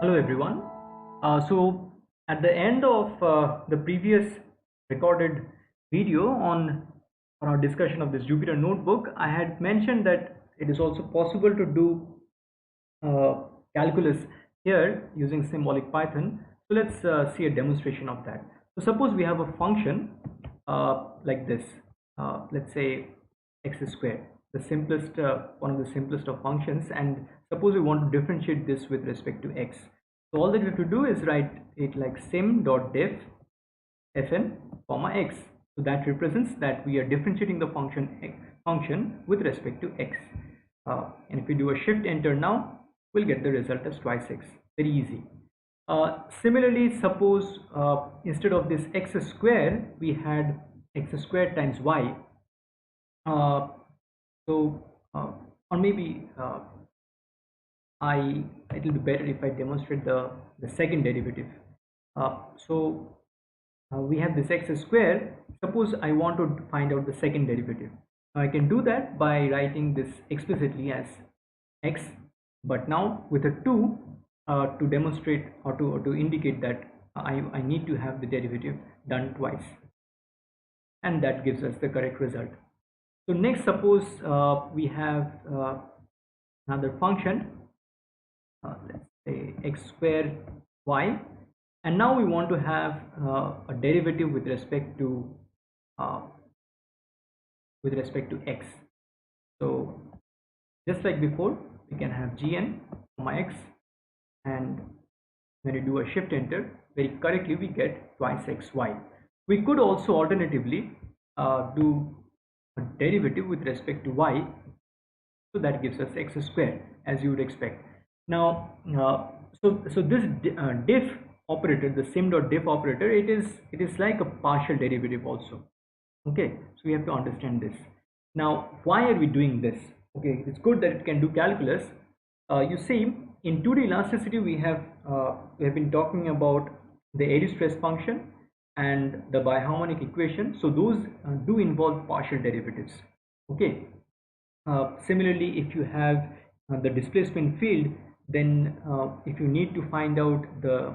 Hello everyone. So at the end of the previous recorded video on our discussion of this Jupyter notebook, I had mentioned that it is also possible to do uh, calculus here using symbolic Python. So let's see a demonstration of that. So suppose we have a function like this. Let's say x squared, the simplest one of the simplest of functions, and suppose we want to differentiate this with respect to x. So all that we have to do is write it like sim.def fn comma x. So that represents that we are differentiating the function with respect to x. And if we do a shift enter now, we'll get the result as twice x. Very easy. Similarly, suppose instead of this x square, we had x squared times y. Uh, so, or maybe it'll be better if I demonstrate the second derivative. We have this x square. Suppose I want to find out the second derivative. Now I can do that by writing this explicitly as x, but now with a 2 to demonstrate or to indicate that I need to have the derivative done twice, and that gives us the correct result. So next, suppose we have another function, let's say x square y, and now we want to have a derivative uh, with respect to x. So just like before, we can have gn comma x, and when you do a shift enter, very correctly we get twice xy. We could also alternatively do a derivative with respect to y, so that gives us x squared, as you would expect. Now so this diff operator, the sim.diff operator, it is like a partial derivative also. Okay, so we have to understand this. Now why are we doing this? Okay, it's good that it can do calculus. You see, in 2D elasticity we have been talking about the area stress function and the Bi-harmonic equation. So those do involve partial derivatives. Okay, similarly, if you have the displacement field, then if you need to find out the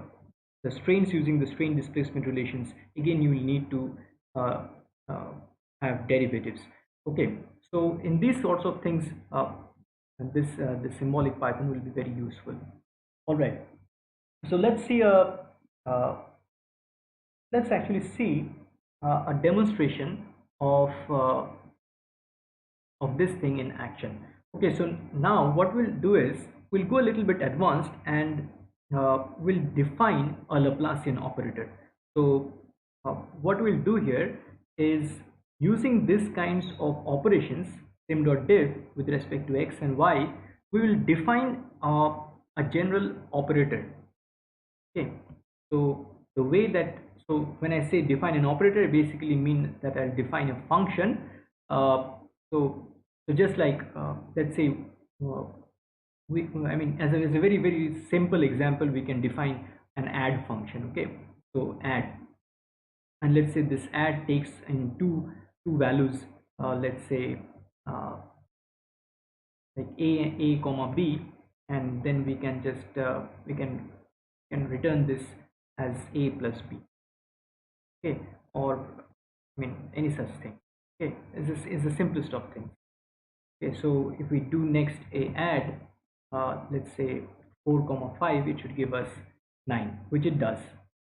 strains using the strain displacement relations, again you will need to uh, uh, have derivatives. Okay, so in these sorts of things, this symbolic Python will be very useful. All right, so uh, let's actually see a demonstration of this thing in action. Okay, so now what we'll do is we'll go a little bit advanced, and we'll define a Laplacian operator. So what we'll do here is, using these kinds of operations, sim.diff with respect to x and y, we will define a general operator. Okay, so the way that, so when I say define an operator, I basically mean that I'll define a function. uh, so just like let's say, uh, I mean, as a very very simple example, we can define an add function. Okay, so add, and let's say this add takes in two values, let's say uh, like a comma b, and then we can just we can return this as a plus b. Okay, or I mean any such thing. Okay, this is the simplest of things. Okay, so if we do next a add, let's say 4 comma 5, it should give us 9, which it does.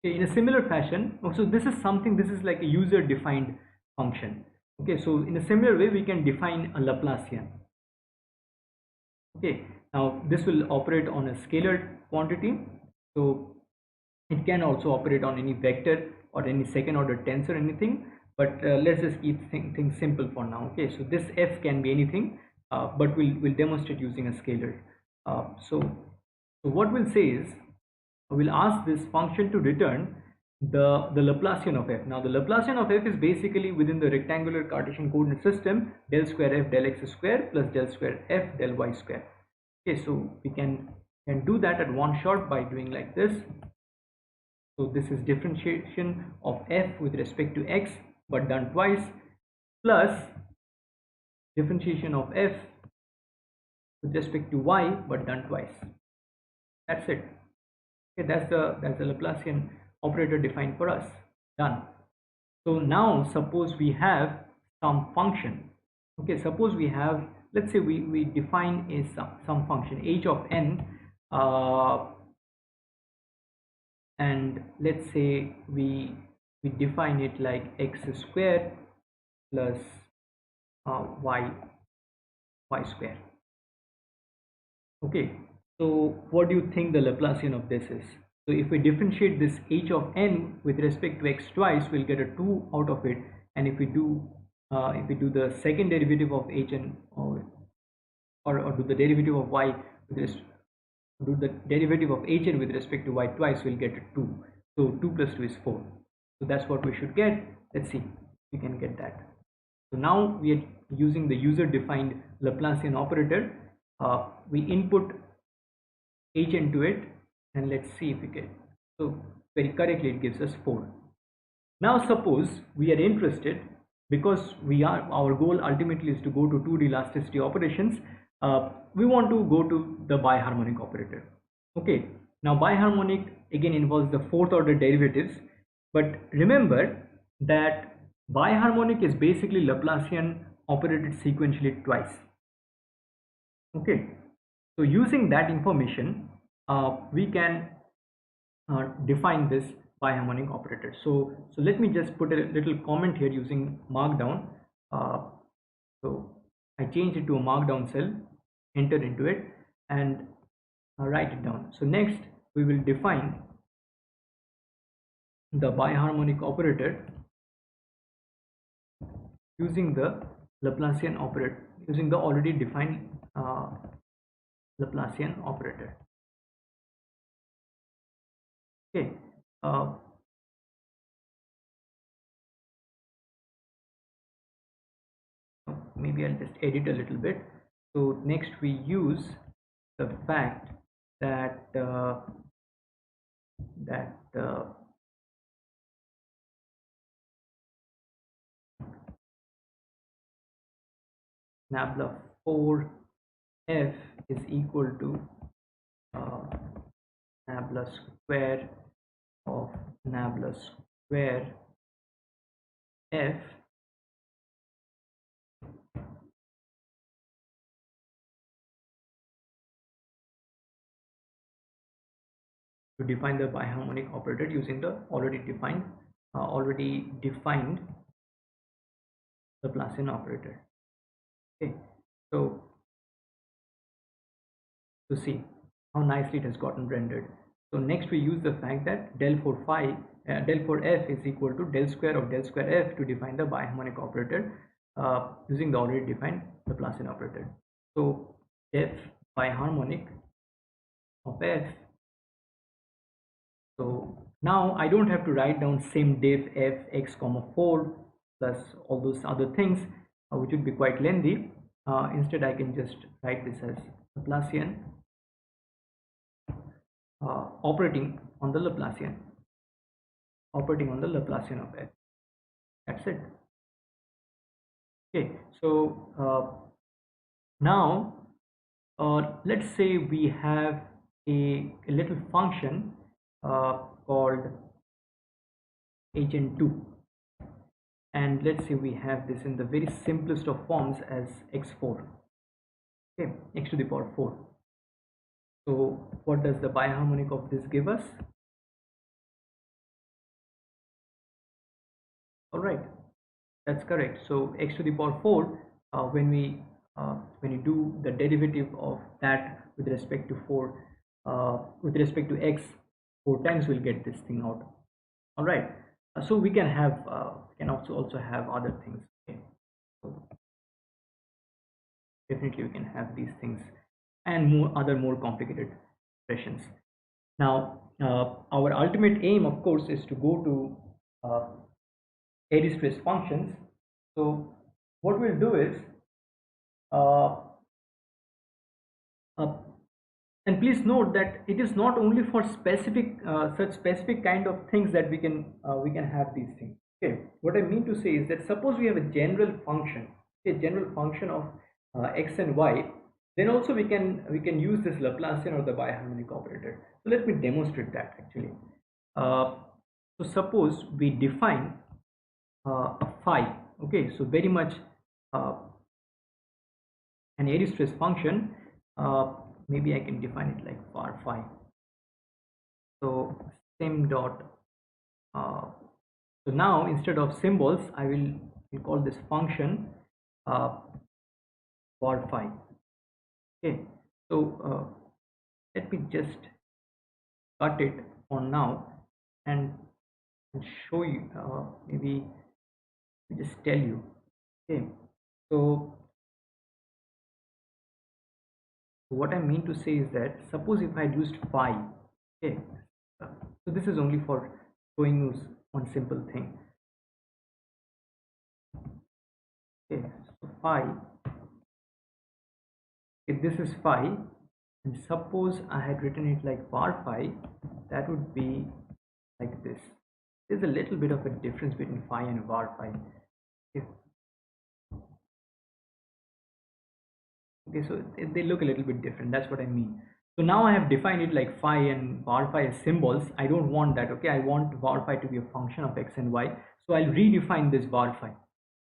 Okay, in a similar fashion, also this is something, this is like a user defined function. Okay, so in a similar way we can define a Laplacian. Okay, now this will operate on a scalar quantity, so it can also operate on any vector or any second order tensor or anything, but let's just keep things simple for now. Okay, so this f can be anything, but we'll demonstrate using a scalar. So what we'll say is, we'll ask this function to return the Laplacian of f. Now the Laplacian of f is basically within the rectangular Cartesian coordinate system, del square f del x square plus del square f del y square. Okay, so we can do that at one shot by doing like this. So this is differentiation of f with respect to x but done twice, plus differentiation of f with respect to y but done twice. That's it. Okay, that's the Laplacian operator defined for us. Done. So now suppose we have some function. Okay, suppose we have, let's say we define a some function h of n, uh, and let's say we define it like x square plus y square. Okay, so what do you think the Laplacian of this is? So if we differentiate this h of n with respect to x twice, we'll get a 2 out of it. And if we do the second derivative of h and or do the derivative of y with do the derivative of hn with respect to y twice, we'll get a 2. So 2 plus 2 is 4. So that's what we should get. Let's see if we can get that. So now we are using the user defined Laplacian operator. We input h into it, and let's see if we get, so very correctly it gives us 4. Now suppose we are interested, because our goal ultimately is to go to 2D elasticity operations. We want to go to the Bi-harmonic operator. Okay, now Bi-harmonic again involves the fourth order derivatives, but remember that Bi-harmonic is basically Laplacian operated sequentially twice. Okay, so using that information, we can define this Bi-harmonic operator. So let me just put a little comment here using markdown. So I change it to a markdown cell, enter into it, and write it down. So next we will define the Bi-harmonic operator using the Laplacian operator, using the already defined Laplacian operator. Okay, maybe I'll just edit a little bit. So next we use the fact that nabla 4f is equal to nabla square of nabla square f to define the Bi-harmonic operator using the already defined Laplacian operator. Okay, so to see how nicely it has gotten rendered. So next we use the fact that del 4 f is equal to del square of del square f to define the Bi-harmonic operator using the already defined Laplacian operator. So f Bi-harmonic of f. So now I don't have to write down same def f x comma 4 plus all those other things, which would be quite lengthy. Instead I can just write this as Laplacian operating on the Laplacian of f. That's it. Okay, so now let's say we have a little function called hn2, and let's say we have this in the very simplest of forms as x4. Okay, x to the power 4. So what does the Bi-harmonic of this give us? All right, that's correct. So x to the power 4, when you do the derivative of that with respect to 4, with respect to x 4 times, we'll get this thing out. All right, so we can have also have other things. Okay, so definitely we can have these things and more complicated expressions. Now our ultimate aim, of course, is to go to Airy stress functions. So what we'll do is uh, and please note that it is not only for specific such specific kind of things that we can have these things. Okay, what I mean to say is that suppose we have a general function of x and y, Then also we can use this Laplacian or the Bi-harmonic operator. So let me demonstrate that actually. Uh, so suppose we define a phi. Okay, so very much uh, an Airy stress function. Maybe I can define it like var phi. So sim dot. Uh, so now instead of symbols, I will call this function uh, var phi. Okay, so let me just cut it on now and show you. Maybe just tell you. Okay, so what I mean to say is that suppose if I had used phi. Okay, so this is only for showing you one simple thing. Okay, so phi, if this is phi, and suppose I had written it like var phi, that would be like this. There's a little bit of a difference between phi and var phi. If, okay, so they look a little bit different. That's what I mean. So now I have defined it like phi and var phi as symbols. I don't want that. Okay, I want var phi to be a function of x and y. So I'll redefine this var phi.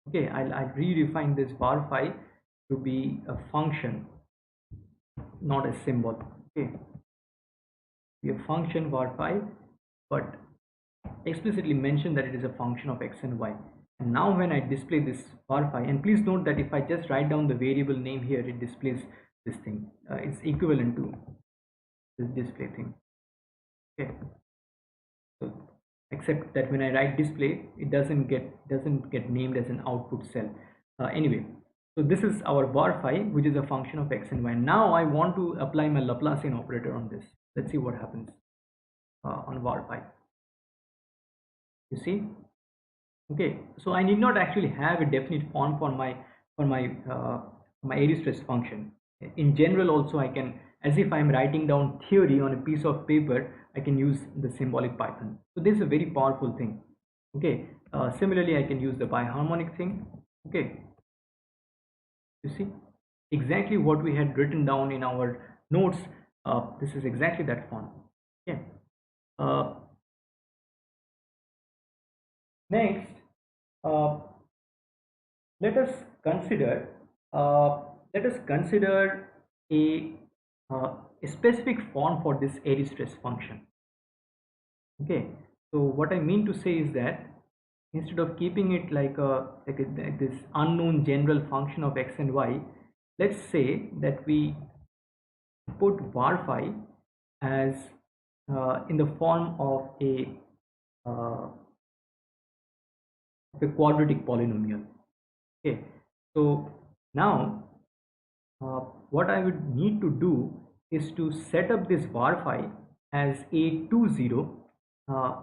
Okay, I'll redefine this var phi to be a function, not a symbol. Okay, be a function var phi, but explicitly mention that it is a function of x and y. And now when I display this var phi, and please note that if I just write down the variable name here, it displays this thing. It's equivalent to this display thing. Okay, so except that when I write display, it doesn't get named as an output cell. Anyway, so this is our var phi, which is a function of x and y. Now I want to apply my Laplacian operator on this. Let's see what happens on var phi. You see, okay, so I need not actually have a definite form for my Airy stress function. In general also I can, as if I'm writing down theory on a piece of paper, I can use the symbolic Python. So this is a very powerful thing. Okay, similarly I can use the Bi-harmonic thing. Okay, you see exactly what we had written down in our notes. This is exactly that form. Okay, uh, next, uh, let us consider uh, let us consider a, uh, a specific form for this Airy stress function. Okay, so what I mean to say is that instead of keeping it like this unknown general function of x and y, let's say that we put var phi as in the form uh, of a quadratic polynomial. Okay, so now what I would need to do is to set up this var phi as a20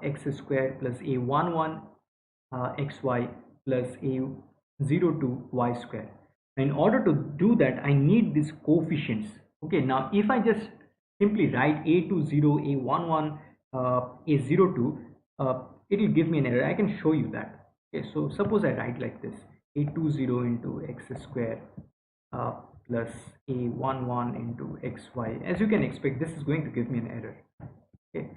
x square plus a11 xy plus a02 y square. In order to do that, I need these coefficients. Okay, now if I just simply write a20, a11, a02, it will give me an error. I can show you that. Okay, so suppose I write like this: a20 into x square uh, plus a11 into xy. As you can expect, this is going to give me an error. Okay,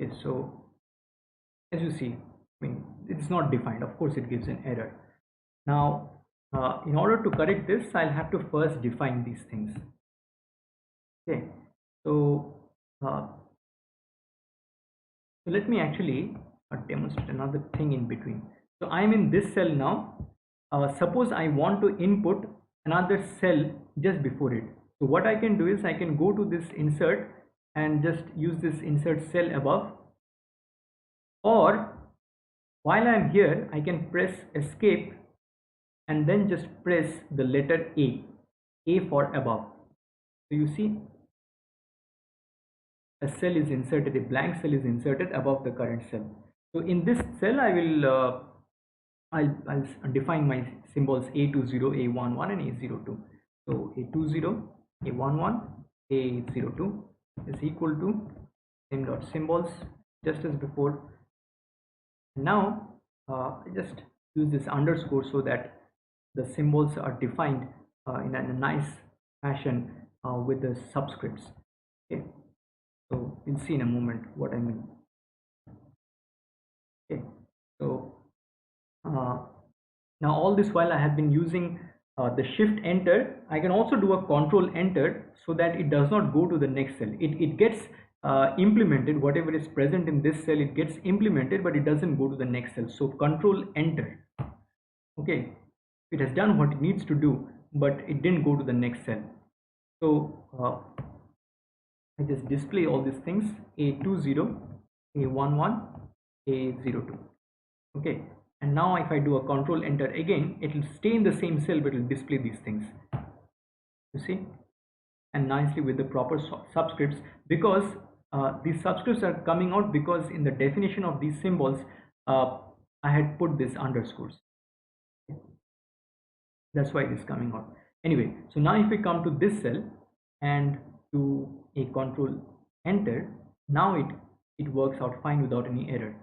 okay, so as you see, I mean, it's not defined. Of course, it gives an error. Now, in order to correct this, I'll have to first define these things. Okay, so so let me actually demonstrate another thing in between. So I'm in this cell now. Suppose I want to input another cell just before it. So what I can do is I can go to this insert and just use this insert cell above, or while I'm here I can press escape and then just press the letter A for above. So you see a cell is inserted, a blank cell is inserted above the current cell. So in this cell I will I'll define my symbols a20, a11 and a02. So a20, a11, a02 is equal to same dot symbols just as before. Now I just use this underscore so that the symbols are defined in a nice fashion with the subscripts. Okay, so we'll see in a moment what I mean. Okay, so now all this while I have been using the shift enter. I can also do a control enter so that it does not go to the next cell. It gets implemented, whatever is present in this cell, it gets implemented, but it doesn't go to the next cell. So control enter. Okay, it has done what it needs to do, but it didn't go to the next cell. So I just display all these things: A20, A11, A02. Okay, and now if I do a control enter again, it will stay in the same cell, but it will display these things, you see, and nicely with the proper subscripts, because these subscripts are coming out because in the definition of these symbols I had put this underscores. That's why it is coming out. Anyway, so now if we come to this cell and do a control enter, now it works out fine without any error.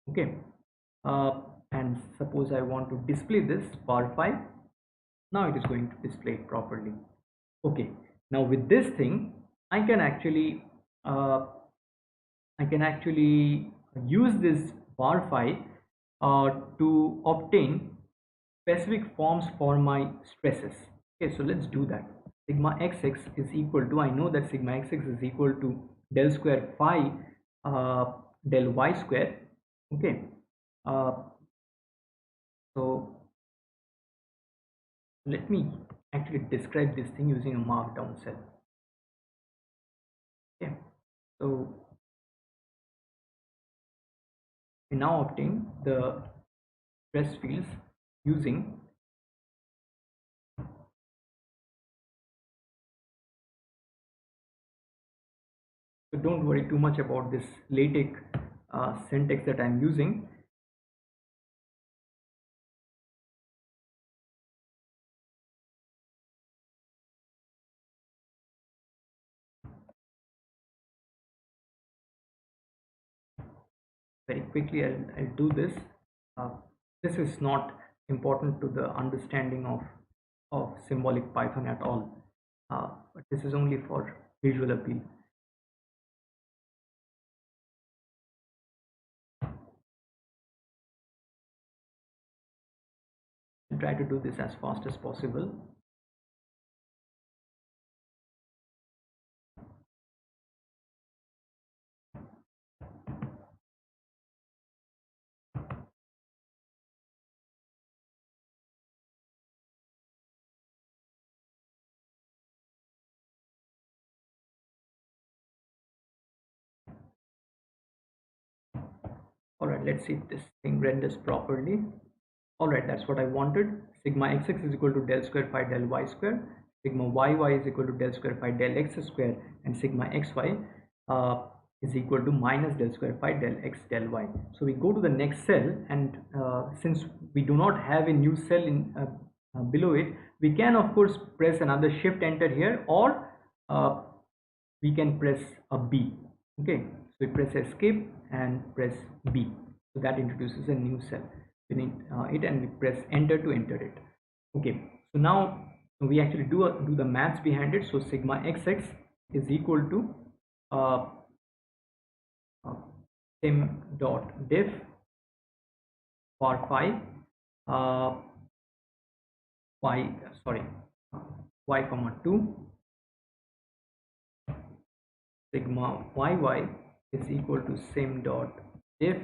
Okay, and suppose I want to display this bar 5. Now it is going to display it properly. Okay, now with this thing I can actually use this bar 5 to obtain specific forms for my stresses. Okay, so let's do that. Sigma xx is equal to, I know that sigma xx is equal to del square phi del y square. Okay, so let me actually describe this thing using a markdown cell. Okay, so we now obtain the stress fields using so don't worry too much about this LaTeX syntax that I'm using. Very quickly I'll do this. This is not important to the understanding of symbolic Python at all, but this is only for visual appeal. I'll try to do this as fast as possible. All right, let's see if this thing renders properly. All right, that's what I wanted. Sigma xx is equal to del square phi del y square. Sigma yy is equal to del square phi del x square, and sigma xy is equal to minus del square phi del x del y. So we go to the next cell, and since we do not have a new cell in below it, we can of course press another shift enter here, or we can press a B. Okay, so we press escape and press B, so that introduces a new cell beneath it, and we press enter to enter it. Okay, so now we actually do the maths behind it. So sigma xx is equal to sim dot diff for phi y comma 2, sigma yy is equal to sim dot diff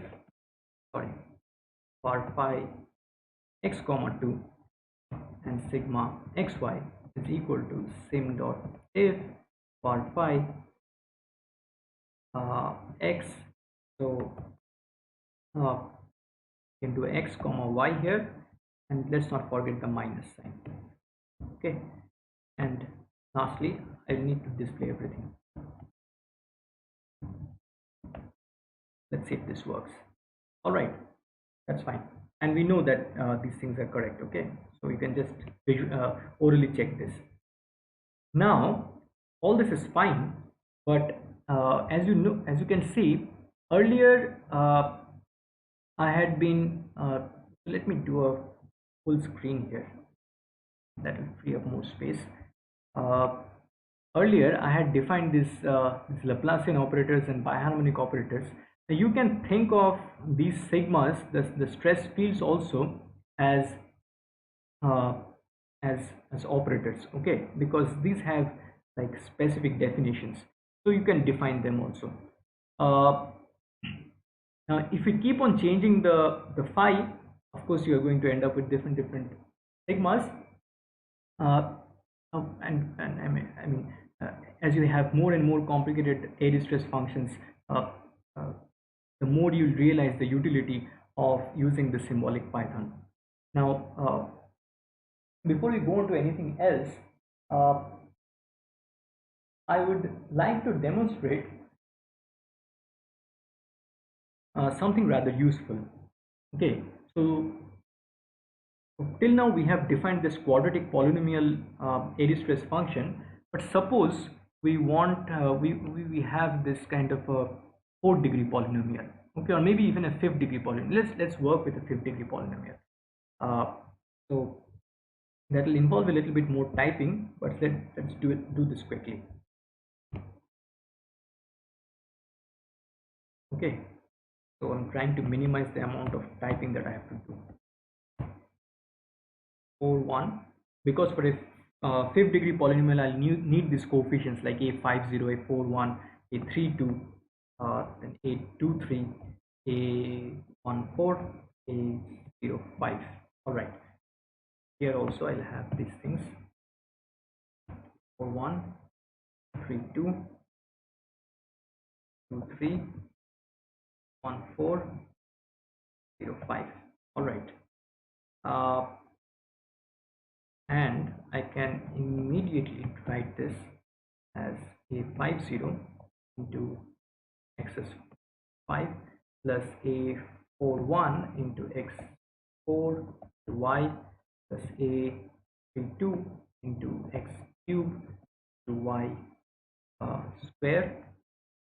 for phi x comma 2, and sigma xy is equal to sim dot diff for phi x. So into x comma y here, and let's not forget the minus sign. Okay, and lastly I need to display everything. Let's see if this works. All right, that's fine, and we know that these things are correct. Okay, so you can just orally check this. Now all this is fine, but as you can see earlier, I had been let me do a full screen here. That will free up more space. uh, Earlier I had defined these Laplacian operators and biharmonic operators. So you can think of these sigmas, the stress fields also, as uh, as operators, okay, because these have like specific definitions, so you can define them also. uh, Now if we keep on changing the phi, of course you are going to end up with different sigmas. uh, and as you have more and more complicated area stress functions, uh, uh, the more you realize the utility of using the symbolic Python. Now before we go on to anything else, uh, I would like to demonstrate something rather useful. Okay, so till now we have defined this quadratic polynomial area stress function, but suppose we want we have this kind of a fourth degree polynomial, okay, or maybe even a fifth degree polynomial. Let's work with a fifth degree polynomial. So that will involve a little bit more typing, but let's do this quickly. Okay, so I'm trying to minimize the amount of typing that I have to do. 4 1, because for a fifth degree polynomial I'll need these coefficients like a50, a41, a32, then a23, a14, a05. All right, here also I'll have these things: 41, 32, 23, 14, 05. All right, and I can immediately write this as a50 into x is 5 plus a41 into x4 to y plus a32 into x cube to y square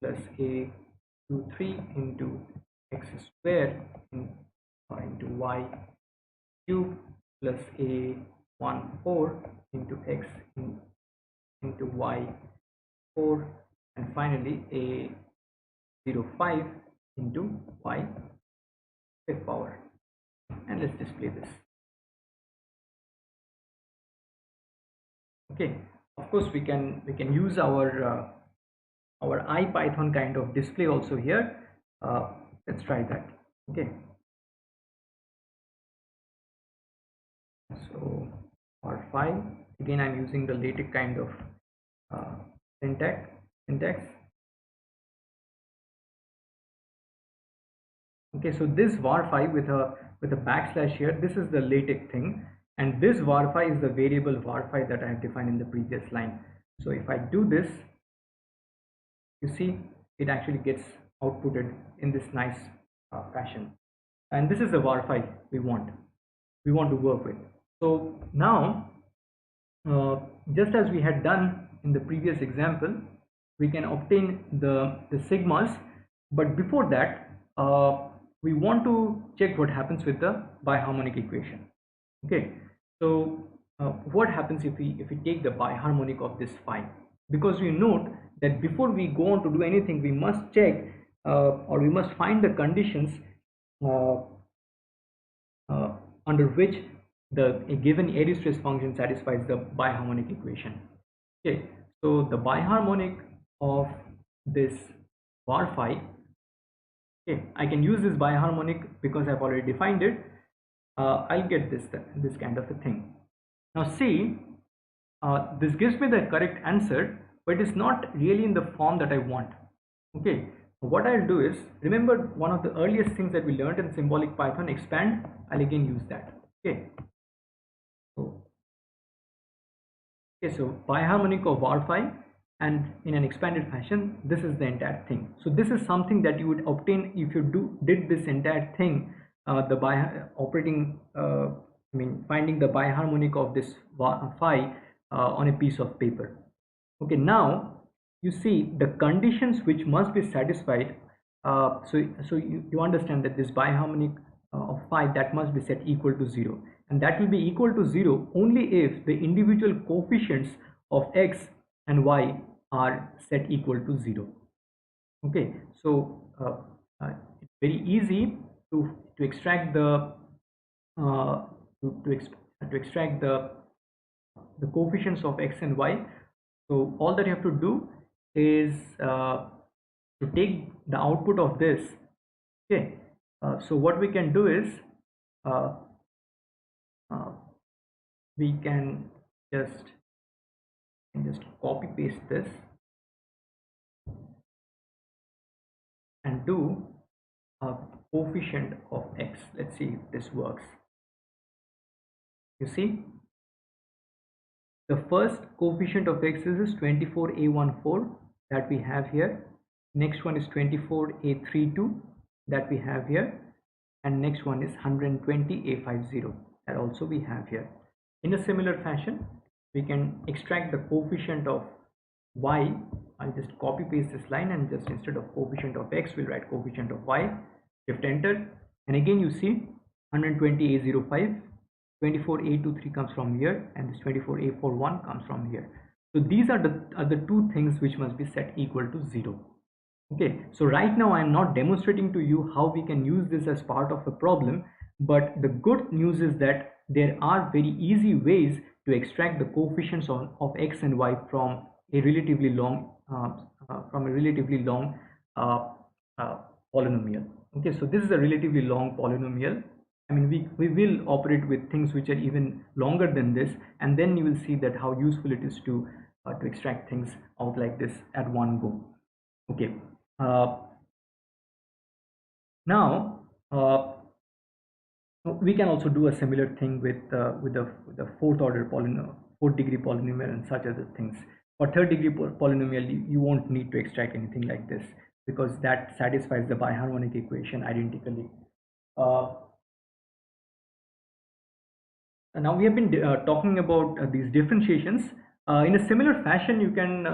plus a23 into x square into y cube plus a14 into x into y4, and finally a05 into y fifth power. And let's display this. Okay, of course we can use our IPython kind of display also here. Let's try that. Okay, so R5, again I'm using the LaTeX kind of syntax. Okay, so this var5 with a backslash here, this is the LaTeX thing, and this var5 is the variable var5 that I have defined in the previous line. So if I do this, you see it actually gets outputted in this nice fashion, and this is the var5 we want to work with. So now just as we had done in the previous example, we can obtain the sigmas, but before that we want to check what happens with the biharmonic equation. Okay, so what happens if we take the biharmonic of this phi? Because we note that before we go on to do anything, we must check or we must find the conditions uh, under which a given area stress function satisfies the biharmonic equation. Okay, so the biharmonic of this var phi, okay, I can use this biharmonic because I've already defined it. I'll get this kind of a thing. Now see, this gives me the correct answer, but it is not really in the form that I want. Okay, what I'll do is, remember one of the earliest things that we learned in symbolic Python, expand. I'll again use that. Okay, so biharmonic of var phi, and in an expanded fashion, this is the entire thing. So this is something that you would obtain if you did this entire thing, finding the biharmonic of this phi on a piece of paper. Okay, now you see the conditions which must be satisfied. So you understand that this biharmonic of 5, that must be set equal to 0, and that will be equal to 0 only if the individual coefficients of x and y are set equal to 0. Okay, so it's very easy to extract the uh, to extract the coefficients of x and y. So all that you have to do is to take the output of this. Okay, so what we can do is uh, uh, we can just copy paste this and do a coefficient of x. Let's see if this works. You see, the first coefficient of x is 24a14 that we have here. Next one is 24a32 that we have here, and next one is 120a50 that also we have here. In a similar fashion, we can extract the coefficient of y. I'll just copy paste this line, and just instead of coefficient of x, we'll write coefficient of y. Shift enter, and again you see 120a05, 24a23 comes from here, and this 24a41 comes from here. So these are the two things which must be set equal to 0. Okay, so right now I am not demonstrating to you how we can use this as part of a problem, but the good news is that there are very easy ways to extract the coefficients of x and y from a relatively long uh, uh, polynomial. Okay, so this is a relatively long polynomial. I mean, we will operate with things which are even longer than this, and then you will see that how useful it is to extract things out like this at one go. Okay. Now we can also do a similar thing with the fourth degree polynomial and such other things. For third degree polynomial, you won't need to extract anything like this, because that satisfies the Bi-harmonic equation identically. And now we have been talking about these differentiations. In a similar fashion, you can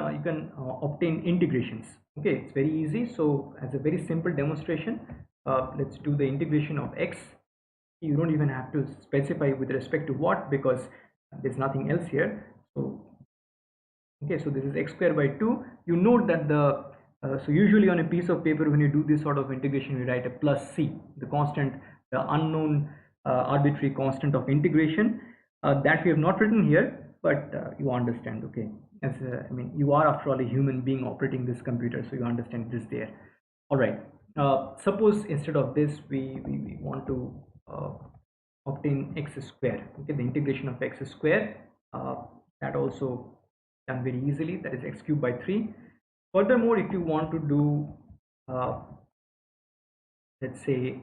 obtain integrations. Okay, it's very easy. So as a very simple demonstration, let's do the integration of x. You don't even have to specify with respect to what, because there's nothing else here. So okay, so this is x squared by 2. You note that so usually on a piece of paper, when you do this sort of integration, we write a plus c, the constant, the unknown arbitrary constant of integration. That we have not written here, but you understand. Okay, as I mean, you are after all a human being operating this computer, so you understand this there. All right, suppose instead of this we want to obtain x square. Okay, the integration of x square, that also done very easily, that is x cubed by 3. Furthermore, if you want to do let's say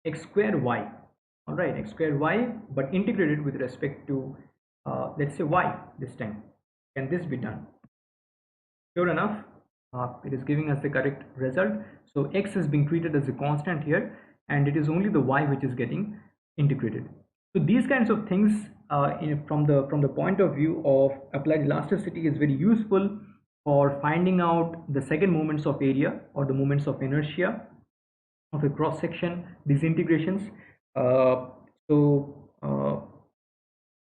x square y, all right, x square y, but integrated with respect to let's say y this time. Can this be done? Sure enough, it is giving us the correct result. So x is being treated as a constant here, and it is only the y which is getting integrated. So these kinds of things from the point of view of applied elasticity is very useful for finding out the second moments of area or the moments of inertia of a cross section, these integrations.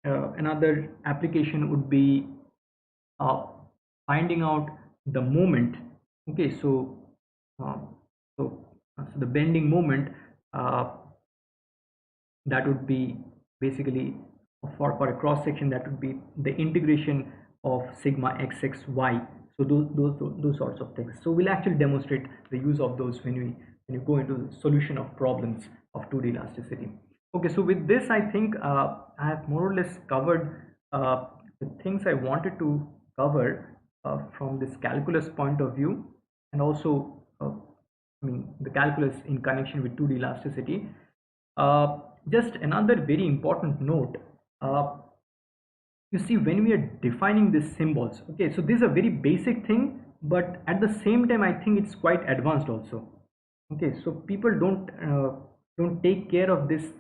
Another application would be finding out the moment. Okay, so the bending moment, that would be basically for a cross section, that would be the integration of sigma xxy. So those sorts of things. So we'll actually demonstrate the use of those when you go into the solution of problems of 2D elasticity. Okay, so with this, I think I have more or less covered the things I wanted to cover from this calculus point of view, and also I mean the calculus in connection with 2D elasticity. Just another very important note. You see, when we are defining these symbols, okay, so this is a very basic thing, but at the same time I think it's quite advanced also. Okay, so people don't take care of this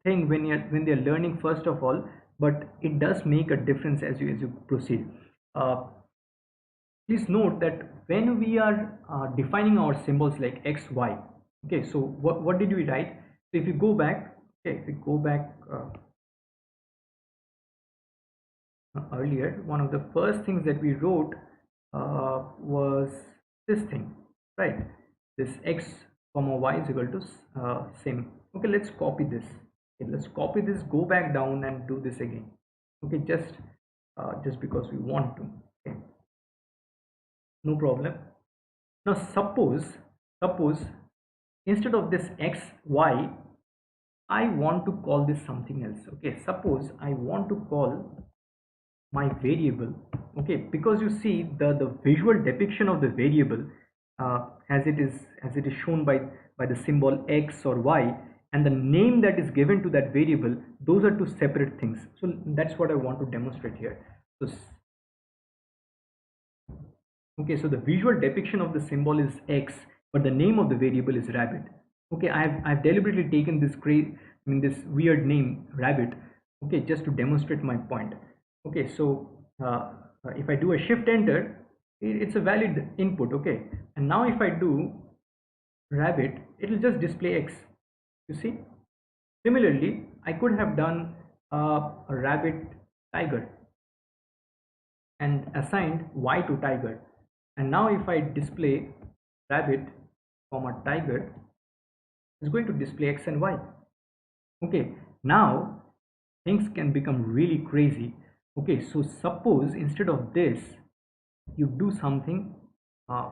thing when they're learning first of all, but it does make a difference as you proceed. Please note that when we are defining our symbols like x, y, Okay, so what did we write? So if you go back, okay, if you go back earlier, one of the first things that we wrote was this thing, right? This x comma y is equal to same. Okay, let's copy this. Okay, let's copy this, go back down and do this again. Okay, just because we want to. Okay, no problem. Now suppose instead of this x y, I want to call this something else. Okay, suppose I want to call my variable, okay, because you see the visual depiction of the variable as it is shown by the symbol x or y, and the name that is given to that variable, those are two separate things. So that's what I want to demonstrate here. So okay, so the visual depiction of the symbol is x, but the name of the variable is rabbit. Okay, I've deliberately taken this this weird name rabbit, okay, just to demonstrate my point. Okay, so if I do a shift enter, it's a valid input. Okay, and now if I do rabbit, it will just display x. You see, similarly I could have done a rabbit tiger and assigned y to tiger, and now if I display rabbit comma tiger, it's going to display x and y. Okay, now things can become really crazy. Okay, so suppose instead of this you do something uh,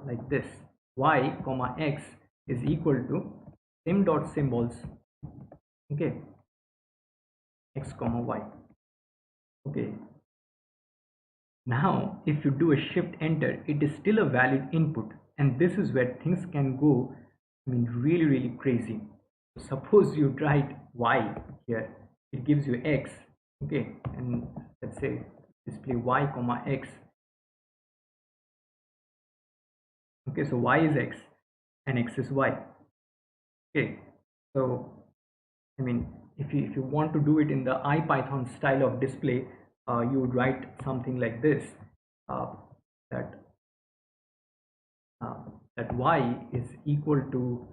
like this: y comma x is equal to sim dot symbols, okay, x comma y. Okay, now if you do a shift enter, it is still a valid input, and this is where things can go, really crazy. Suppose you write y here, it gives you x, okay, and let's say display y comma x. Okay, so y is x and x is y. Okay, so if you want to do it in the IPython style of display, you would write something like this, uh, that uh, that y is equal to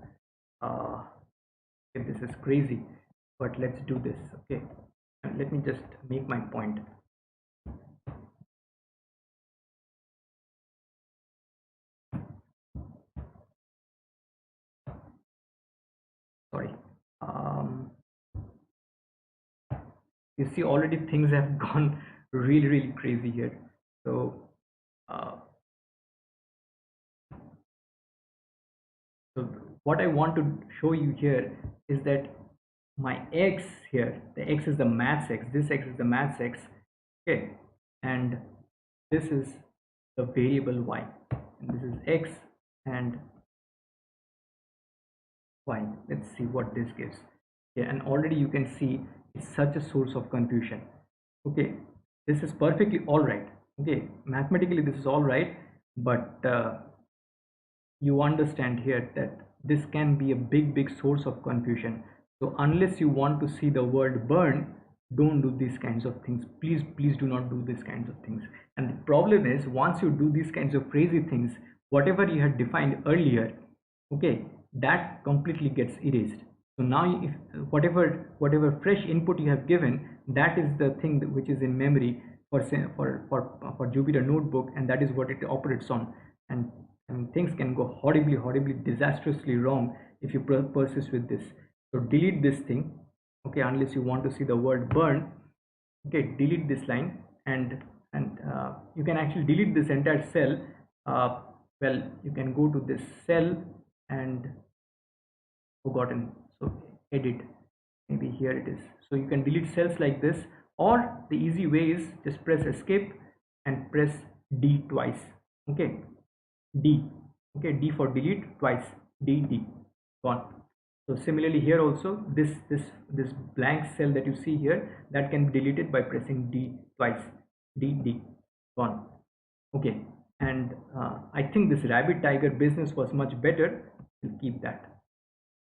okay, this is crazy, but let's do this. Okay, and let me just make my point. Sorry. um, you see, already things have gone really crazy here. So uh, so what I want to show you here is that my x here, the x is the maths x, this x is the maths x, okay, and this is the variable y, and this is x and y. Let's see what this gives. Okay, and already you can see it's such a source of confusion. Okay, this is perfectly all right. Okay, mathematically this is all right, but you understand here that this can be a big source of confusion. So unless you want to see the word burn, don't do these kinds of things. Please do not do these kinds of things. And the problem is, once you do these kinds of crazy things, whatever you had defined earlier, okay, that completely gets erased. So now if whatever fresh input you have given, that is the thing which is in memory for Jupyter notebook, and that is what it operates on. And things can go horribly disastrously wrong if you persist with this. So delete this thing, okay, unless you want to see the word burn. Okay, delete this line, and you can actually delete this entire cell. Well, you can go to this cell and forgotten, so edit, maybe here it is. So you can delete cells like this, or the easy way is just press escape and press D twice. Okay, D, okay, D for delete twice, D, gone. So similarly here also, this blank cell that you see here, that can be deleted by pressing D twice, D, gone. Okay, and I think this rabbit tiger business was much better. We'll keep that.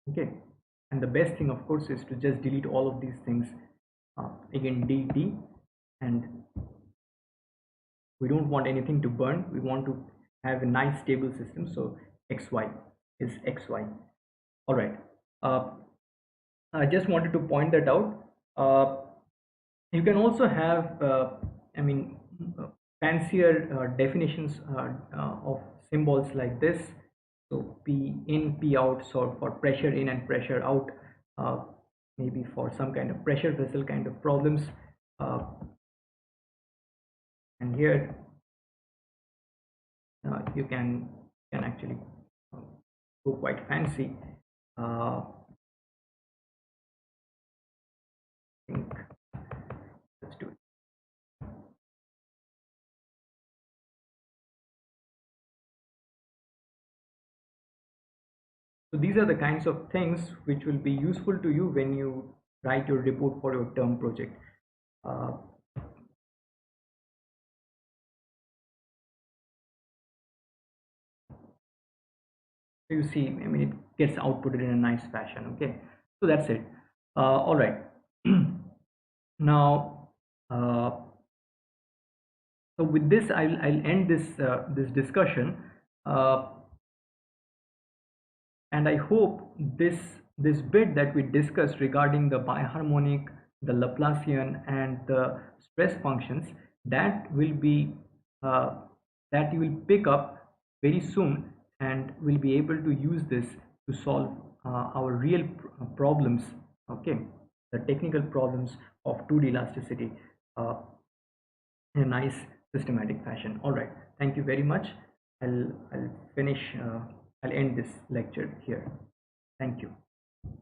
Okay, and the best thing of course is to just delete all of these things. Again, D, and we don't want anything to burn. We want to have a nice stable system. So XY. is xy. All right. uh, I just wanted to point that out. You can also have I mean fancier definitions of symbols like this. So P in, P out, so for pressure in and pressure out, uh, maybe for some kind of pressure vessel kind of problems. uh, and here you can actually uh, go quite fancy. I think let's do it. So these are the kinds of things which will be useful to you when you write your report for your term project. Uh, you see, I mean, it gets outputted in a nice fashion. Okay, so that's it. All right. Now, uh, so with this, I'll end this discussion, uh, and I hope this bit that we discussed regarding the biharmonic, the Laplacian, and the stress functions, that will be uh, that you will pick up very soon, and will be able to use this to solve our real problems. Okay, the technical problems of 2D elasticity uh, in a nice systematic fashion. All right, thank you very much. I'll finish. I'll end this lecture here. Thank you.